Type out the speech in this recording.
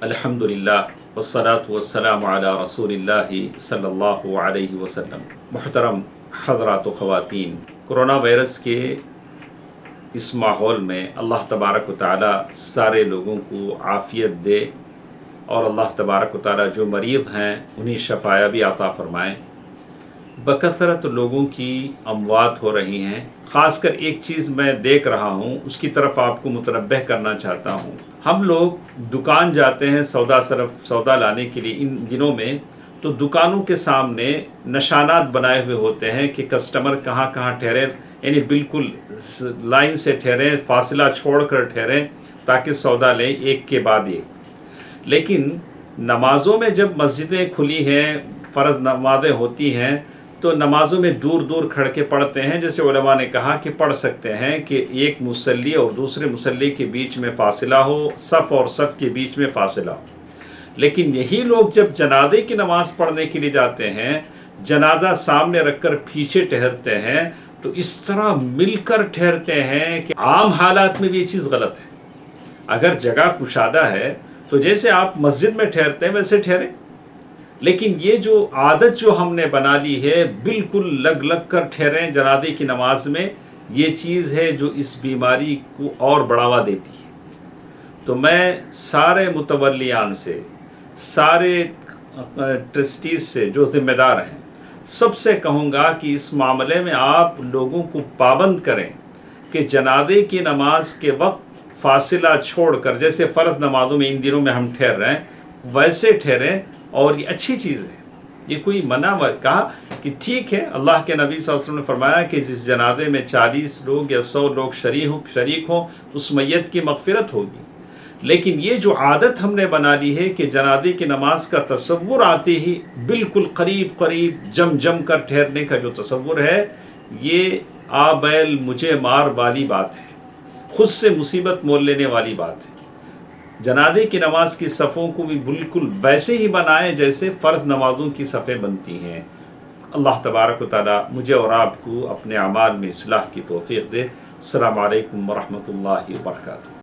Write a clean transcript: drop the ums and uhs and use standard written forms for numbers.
الحمدللہ والصلاة والسلام علی رسول اللہ صلی اللہ علیہ وسلم۔ محترم حضرات و خواتین، کرونا وائرس کے اس ماحول میں اللہ تبارک و تعالی سارے لوگوں کو عافیت دے، اور اللہ تبارک و تعالی جو مریض ہیں انہیں شفایابی عطا فرمائیں۔ بکثرت لوگوں کی اموات ہو رہی ہیں۔ خاص کر ایک چیز میں دیکھ رہا ہوں، اس کی طرف آپ کو متنبہ کرنا چاہتا ہوں۔ ہم لوگ دکان جاتے ہیں سودا لانے کے لیے ان دنوں میں، تو دکانوں کے سامنے نشانات بنائے ہوئے ہوتے ہیں کہ کسٹمر کہاں کہاں ٹھہرے، یعنی بالکل لائن سے ٹھہریں، فاصلہ چھوڑ کر ٹھہریں تاکہ سودا لیں ایک کے بعد ایک۔ لیکن نمازوں میں جب مسجدیں کھلی ہیں، فرض نمازیں ہوتی ہیں، تو نمازوں میں دور دور کھڑ کے پڑھتے ہیں، جیسے علماء نے کہا کہ پڑھ سکتے ہیں کہ ایک مصلی اور دوسرے مصلی کے بیچ میں فاصلہ ہو، صف اور صف کے بیچ میں فاصلہ ہو۔ لیکن یہی لوگ جب جنازے کی نماز پڑھنے کے لیے جاتے ہیں، جنازہ سامنے رکھ کر پیچھے ٹھہرتے ہیں، تو اس طرح مل کر ٹھہرتے ہیں کہ عام حالات میں بھی یہ چیز غلط ہے۔ اگر جگہ کشادہ ہے تو جیسے آپ مسجد میں ٹھہرتے ہیں ویسے ٹھہریں، لیکن یہ جو عادت جو ہم نے بنا لی ہے بالکل لگ کر ٹھہریں جنازے کی نماز میں، یہ چیز ہے جو اس بیماری کو اور بڑھاوا دیتی ہے۔ تو میں سارے متولیان سے، سارے ٹرسٹیز سے جو ذمہ دار ہیں، سب سے کہوں گا کہ اس معاملے میں آپ لوگوں کو پابند کریں کہ جنازے کی نماز کے وقت فاصلہ چھوڑ کر، جیسے فرض نمازوں میں ان دنوں میں ہم ٹھہر رہے ہیں ویسے ٹھہریں، اور یہ اچھی چیز ہے۔ یہ کوئی منع کہا کہ ٹھیک ہے، اللہ کے نبی صلی اللہ علیہ وسلم نے فرمایا کہ جس جنازے میں 40 لوگ یا 100 لوگ شریک ہوں اس میت کی مغفرت ہوگی۔ لیکن یہ جو عادت ہم نے بنا لی ہے کہ جنازے کی نماز کا تصور آتے ہی بالکل قریب جم کر ٹھہرنے کا جو تصور ہے، یہ آبیل مجھے مار والی بات ہے، خود سے مصیبت مول لینے والی بات ہے۔ جنازے کی نماز کی صفوں کو بھی بالکل ویسے ہی بنائیں جیسے فرض نمازوں کی صفیں بنتی ہیں۔ اللہ تبارک و تعالی مجھے اور آپ کو اپنے اعمال میں اصلاح کی توفیق دے۔ السلام علیکم ورحمۃ اللہ وبرکاتہ۔